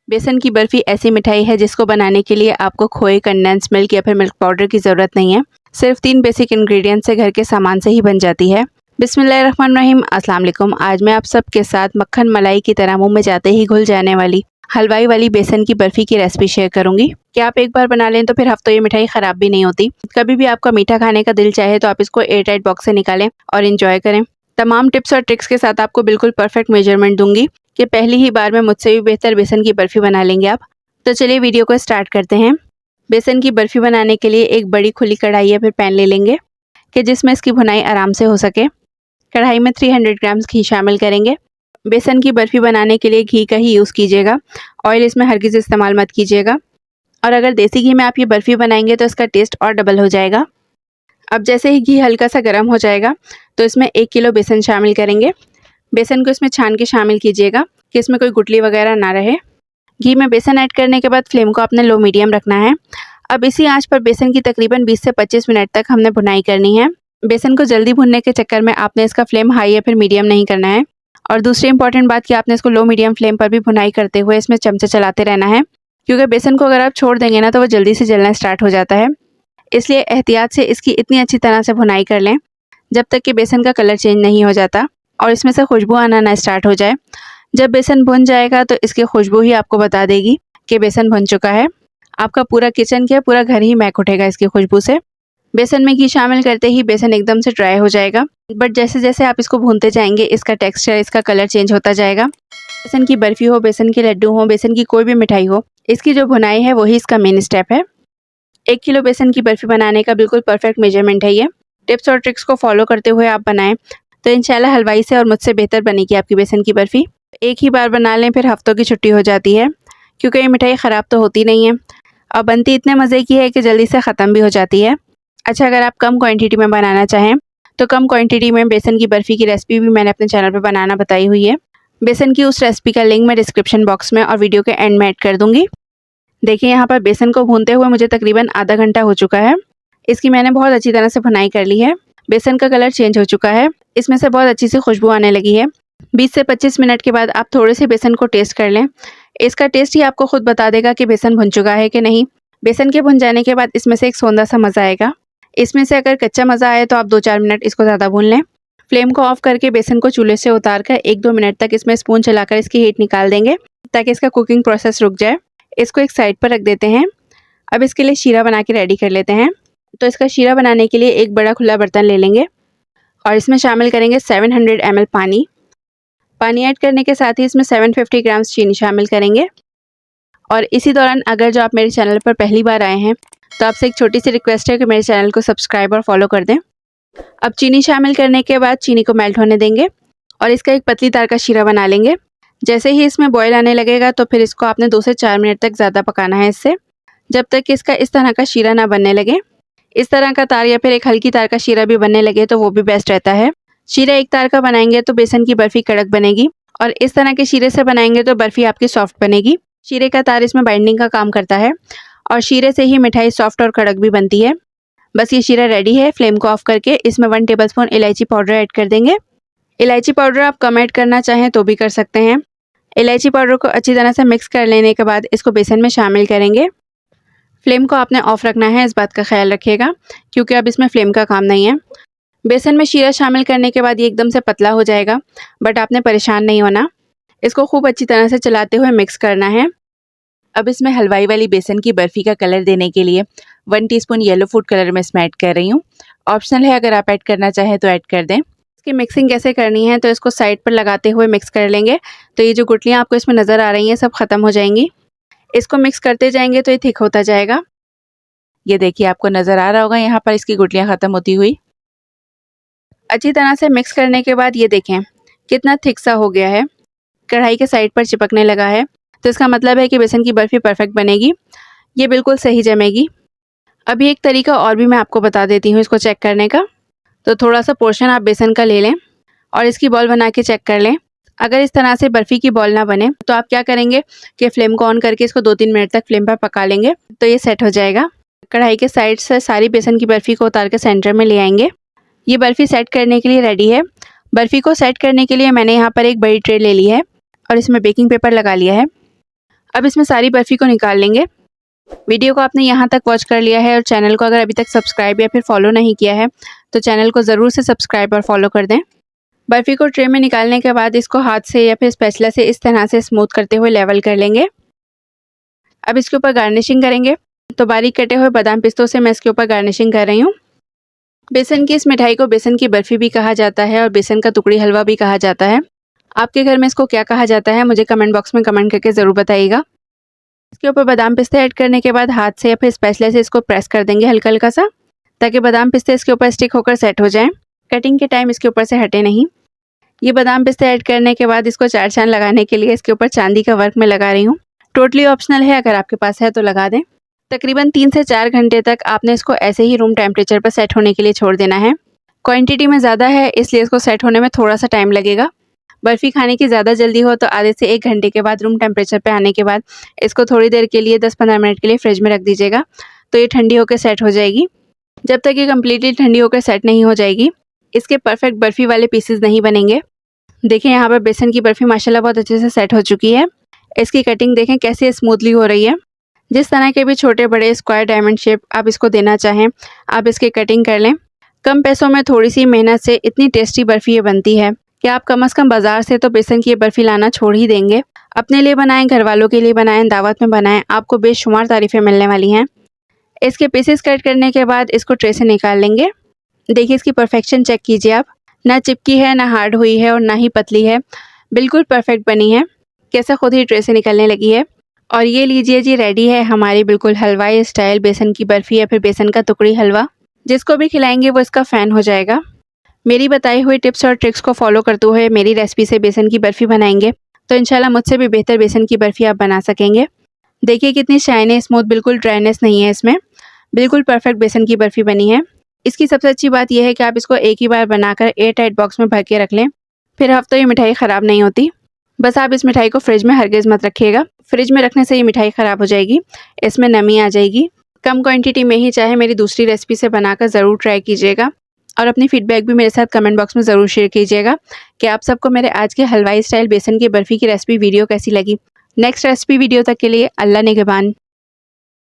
बेसन की बर्फ़ी ऐसी मिठाई है जिसको बनाने के लिए आपको खोए, कंडेंस मिल्क या फिर मिल्क पाउडर की ज़रूरत नहीं है। सिर्फ 3 बेसिक इंग्रेडिएंट्स से घर के सामान से ही बन जाती है। बिस्मिल्लाहिर्रहमानिर्रहीम, अस्सलाम वालेकुम। आज मैं आप सबके साथ मक्खन मलाई की तरह मुंह में जाते ही घुल जाने वाली हलवाई वाली बेसन की बर्फ़ी की रेसिपी शेयर करूंगी कि आप एक बार बना लें तो फिर हफ्तों ये मिठाई ख़राब भी नहीं होती। कभी भी आपका मीठा खाने का दिल चाहे तो आप इसको एयर टाइट बॉक्स से निकालें और इंजॉय करें। तमाम टिप्स और ट्रिक्स के साथ आपको बिल्कुल परफेक्ट मेजरमेंट दूंगी कि पहली ही बार में मुझसे भी बेहतर बेसन की बर्फ़ी बना लेंगे आप। तो चलिए वीडियो को स्टार्ट करते हैं। बेसन की बर्फ़ी बनाने के लिए एक बड़ी खुली कढ़ाई या फिर पैन ले लेंगे कि जिसमें इसकी भुनाई आराम से हो सके। कढ़ाई में 300 ग्राम्स घी शामिल करेंगे। बेसन की बर्फ़ी बनाने के लिए घी का ही यूज़ कीजिएगा, ऑयल इसमें हरगिज़ इस्तेमाल मत कीजिएगा। और अगर देसी घी में आप ये बर्फ़ी बनाएंगे तो इसका टेस्ट और डबल हो जाएगा। अब जैसे ही घी हल्का सा गर्म हो जाएगा तो इसमें 1 किलो बेसन शामिल करेंगे। बेसन को इसमें छान के शामिल कीजिएगा कि इसमें कोई गुठली वगैरह ना रहे। घी में बेसन ऐड करने के बाद फ्लेम को आपने लो मीडियम रखना है। अब इसी आंच पर बेसन की तकरीबन 20 से 25 मिनट तक हमने भुनाई करनी है। बेसन को जल्दी भुनने के चक्कर में आपने इसका फ्लेम हाई या फिर मीडियम नहीं करना है। और दूसरी इंपॉर्टेंट बात कि आपने इसको लो मीडियम फ्लेम पर भी भुनाई करते हुए इसमें चमचे चलाते रहना है, क्योंकि बेसन को अगर आप छोड़ देंगे ना तो वो जल्दी से जलना स्टार्ट हो जाता है। इसलिए एहतियात से इसकी इतनी अच्छी तरह से भुनाई कर लें जब तक कि बेसन का कलर चेंज नहीं हो जाता और इसमें से खुशबू आना ना स्टार्ट हो जाए। जब बेसन भुन जाएगा तो इसकी खुशबू ही आपको बता देगी कि बेसन भुन चुका है। आपका पूरा किचन क्या पूरा घर ही महक उठेगा इसकी खुशबू से। बेसन में घी शामिल करते ही बेसन एकदम से ड्राई हो जाएगा, बट जैसे जैसे आप इसको भूनते जाएंगे इसका टेक्सचर, इसका कलर चेंज होता जाएगा। बेसन की बर्फ़ी हो, बेसन के लड्डू हो, बेसन की कोई भी मिठाई हो, इसकी जो भुनाई है वही इसका मेन स्टेप है। 1 किलो बेसन की बर्फ़ी बनाने का बिल्कुल परफेक्ट मेजरमेंट है ये। टिप्स और ट्रिक्स को फॉलो करते हुए आप बनाएं तो इंशाल्लाह हलवाई से और मुझसे बेहतर बनेगी आपकी बेसन की बर्फ़ी। एक ही बार बना लें फिर हफ्तों की छुट्टी हो जाती है, क्योंकि ये मिठाई ख़राब तो होती नहीं है और बनती इतने मज़े की है कि जल्दी से ख़त्म भी हो जाती है। अच्छा, अगर आप कम क्वांटिटी में बनाना चाहें तो कम क्वांटिटी में बेसन की बर्फ़ी की रेसिपी भी मैंने अपने चैनल पर बनाना बताई हुई है। बेसन की उस रेसिपी का लिंक मैं डिस्क्रिप्शन बॉक्स में और वीडियो के एंड में ऐड कर दूँगी। देखिए यहाँ पर बेसन को भूनते हुए मुझे तकरीबन आधा घंटा हो चुका है। इसकी मैंने बहुत अच्छी तरह से भुनाई कर ली है। बेसन का कलर चेंज हो चुका है, इसमें से बहुत अच्छी सी खुशबू आने लगी है। 20 से 25 मिनट के बाद आप थोड़े से बेसन को टेस्ट कर लें। इसका टेस्ट ही आपको खुद बता देगा कि बेसन भुन चुका है कि नहीं। बेसन के भुन जाने के बाद इसमें से एक सौंधा सा मज़ा आएगा। इसमें से अगर कच्चा मज़ा आए तो आप 2-4 मिनट इसको ज़्यादा भून लें। फ्लेम को ऑफ करके बेसन को चूल्हे से उतार कर 1-2 मिनट तक इसमें स्पून चलाकर इसकी हीट निकाल देंगे ताकि इसका कुकिंग प्रोसेस रुक जाए। इसको एक साइड पर रख देते हैं। अब इसके लिए शीरा बना के रेडी कर लेते हैं। तो इसका शीरा बनाने के लिए एक बड़ा खुला बर्तन ले लेंगे और इसमें शामिल करेंगे 700 ml पानी। पानी ऐड करने के साथ ही इसमें 750 ग्राम्स चीनी शामिल करेंगे। और इसी दौरान अगर जो आप मेरे चैनल पर पहली बार आए हैं तो आपसे एक छोटी सी रिक्वेस्ट है कि मेरे चैनल को सब्सक्राइब और फॉलो कर दें। अब चीनी शामिल करने के बाद चीनी को मेल्ट होने देंगे और इसका एक पतली तार का शीरा बना लेंगे। जैसे ही इसमें बॉयल आने लगेगा तो फिर इसको आपने 2 से 4 मिनट तक ज़्यादा पकाना है इससे, जब तक कि इसका इस तरह का शीरा ना बनने लगे। इस तरह का तार या फिर एक हल्की तार का शीरा भी बनने लगे तो वो भी बेस्ट रहता है। शीरा एक तार का बनाएंगे तो बेसन की बर्फ़ी कड़क बनेगी और इस तरह के शीरे से बनाएंगे तो बर्फ़ी आपकी सॉफ्ट बनेगी। शीरे का तार इसमें बाइंडिंग का काम करता है और शीरे से ही मिठाई सॉफ्ट और कड़क भी बनती है। बस ये शीरा रेडी है। फ्लेम को ऑफ करके इसमें 1 टेबलस्पून इलायची पाउडर ऐड कर देंगे। इलायची पाउडर आप कम ऐड करना चाहें तो भी कर सकते हैं। इलायची पाउडर को अच्छी तरह से मिक्स कर लेने के बाद इसको बेसन में शामिल करेंगे। फ्लेम को आपने ऑफ रखना है, इस बात का ख्याल रखिएगा, क्योंकि अब इसमें फ्लेम का काम नहीं है। बेसन में शीरा शामिल करने के बाद ये एकदम से पतला हो जाएगा, बट आपने परेशान नहीं होना। इसको खूब अच्छी तरह से चलाते हुए मिक्स करना है। अब इसमें हलवाई वाली बेसन की बर्फ़ी का कलर देने के लिए 1 टीस्पून येलो फूड कलर में इसमें ऐड कर रही हूँ। ऑप्शनल है, अगर आप ऐड करना चाहें तो ऐड कर दें। इसकी मिक्सिंग कैसे करनी है तो इसको साइड पर लगाते हुए मिक्स कर लेंगे तो ये जो गुठलियाँ आपको इसमें नज़र आ रही हैं सब ख़त्म हो जाएंगी। इसको मिक्स करते जाएंगे तो ये थिक होता जाएगा। ये देखिए आपको नज़र आ रहा होगा यहाँ पर इसकी गुठलियाँ ख़त्म होती हुई। अच्छी तरह से मिक्स करने के बाद ये देखें कितना थिक सा हो गया है, कढ़ाई के साइड पर चिपकने लगा है, तो इसका मतलब है कि बेसन की बर्फ़ी परफेक्ट बनेगी, ये बिल्कुल सही जमेगी। अभी एक तरीका और भी मैं आपको बता देती हूँ इसको चेक करने का। तो थोड़ा सा पोर्शन आप बेसन का ले लें और इसकी बॉल बना के चेक कर लें। अगर इस तरह से बर्फ़ी की बॉल ना बने तो आप क्या करेंगे कि फ्लेम को ऑन करके इसको 2-3 मिनट तक फ्लेम पर पका लेंगे तो ये सेट हो जाएगा। कढ़ाई के साइड से सारी बेसन की बर्फ़ी को उतार के सेंटर में ले आएंगे। ये बर्फ़ी सेट करने के लिए रेडी है। बर्फ़ी को सेट करने के लिए मैंने यहाँ पर एक बड़ी ट्रे ले ली है और इसमें बेकिंग पेपर लगा लिया है। अब इसमें सारी बर्फ़ी को निकाल लेंगे। वीडियो को आपने यहाँ तक वॉच कर लिया है और चैनल को अगर अभी तक सब्सक्राइब या फिर फॉलो नहीं किया है तो चैनल को ज़रूर से सब्सक्राइब और फॉलो कर दें। बर्फ़ी को ट्रे में निकालने के बाद इसको हाथ से या फिर स्पैचुला से इस तरह से स्मूथ करते हुए लेवल कर लेंगे। अब इसके ऊपर गार्निशिंग करेंगे, तो बारीक कटे हुए बादाम पिस्तों से मैं इसके ऊपर गार्निशिंग कर रही हूँ। बेसन की इस मिठाई को बेसन की बर्फ़ी भी कहा जाता है और बेसन का टुकड़ी हलवा भी कहा जाता है। आपके घर में इसको क्या कहा जाता है मुझे कमेंट बॉक्स में कमेंट करके ज़रूर बताइएगा। इसके ऊपर बादाम पिस्ते ऐड करने के बाद हाथ से या फिर स्पैचुला से इसको प्रेस कर देंगे हल्का हल्का सा, ताकि बादाम पिस्ते इसके ऊपर स्टिक होकर सेट हो जाएं। कटिंग के टाइम इसके ऊपर से हटे नहीं। ये बादाम पिस्ते ऐड करने के बाद इसको चार चांद लगाने के लिए इसके ऊपर चांदी का वर्क मैं लगा रही हूँ। टोटली ऑप्शनल है, अगर आपके पास है तो लगा दें। तकरीबन 3 से 4 घंटे तक आपने इसको ऐसे ही रूम टेम्परेचर पर सेट होने के लिए छोड़ देना है। क्वांटिटी में ज़्यादा है इसलिए इसको सेट होने में थोड़ा सा टाइम लगेगा। बर्फ़ी खाने की ज़्यादा जल्दी हो तो आधे से 1 घंटे के बाद रूम टेम्परेचर पे आने के बाद इसको थोड़ी देर के लिए 10-15 मिनट के लिए फ्रिज में रख दीजिएगा, तो ये ठंडी होकर सेट हो जाएगी। जब तक ये कम्प्लीटली ठंडी होकर सेट नहीं हो जाएगी इसके परफेक्ट बर्फ़ी वाले पीसेस नहीं बनेंगे। देखिए यहाँ पर बेसन की बर्फ़ी माशाल्लाह बहुत अच्छे से सेट हो चुकी है। इसकी कटिंग देखें कैसे स्मूथली हो रही है। जिस तरह के भी छोटे बड़े स्क्वायर डायमंड शेप आप इसको देना चाहें आप इसकी कटिंग कर लें। कम पैसों में थोड़ी सी मेहनत से इतनी टेस्टी बर्फ़ी ये बनती है कि आप कम से कम बाज़ार से तो बेसन की ये बर्फ़ी लाना छोड़ ही देंगे। अपने लिए बनाएं, घर वालों के लिए बनाएं, दावत में बनाएं, आपको बेशुमार तारीफ़ें मिलने वाली हैं। इसके पीसेस कट करने के बाद इसको ट्रे से निकाल लेंगे। देखिए इसकी परफेक्शन चेक कीजिए आप, ना चिपकी है, ना हार्ड हुई है और ना ही पतली है, बिल्कुल परफेक्ट बनी है। कैसे खुद ही ट्रे से निकलने लगी है। और ये लीजिए जी, रेडी है हमारी बिल्कुल हलवाई स्टाइल बेसन की बर्फ़ी या फिर बेसन का टुकड़ी हलवा। जिसको भी खिलाएंगे वो इसका फ़ैन हो जाएगा। मेरी बताई हुई टिप्स और ट्रिक्स को फॉलो करते हुए मेरी रेसिपी से बेसन की बर्फ़ी बनाएंगे तो इंशाल्लाह मुझसे भी बेहतर बेसन की बर्फ़ी आप बना सकेंगे। देखिए कितनी शाइनी स्मूथ, बिल्कुल ड्राइनेस नहीं है इसमें, बिल्कुल परफेक्ट बेसन की बर्फ़ी बनी है। इसकी सबसे अच्छी बात यह है कि आप इसको एक ही बार बनाकर एयर टाइट बॉक्स में भर के रख लें, फिर हफ्तों ये मिठाई ख़राब नहीं होती। बस आप इस मिठाई को फ्रिज में हरगिज़ मत रखिएगा, फ्रिज में रखने से ये मिठाई ख़राब हो जाएगी, इसमें नमी आ जाएगी। कम क्वांटिटी में ही चाहे मेरी दूसरी रेसिपी से बनाकर ज़रूर ट्राई कीजिएगा और अपनी फीडबैक भी मेरे साथ कमेंट बॉक्स में ज़रूर शेयर कीजिएगा कि आप सबको मेरे आज के हलवाई स्टाइल बेसन की बर्फ़ी की रेसिपी वीडियो कैसी लगी। नेक्स्ट रेसिपी वीडियो तक के लिए अल्लाह निगहबान।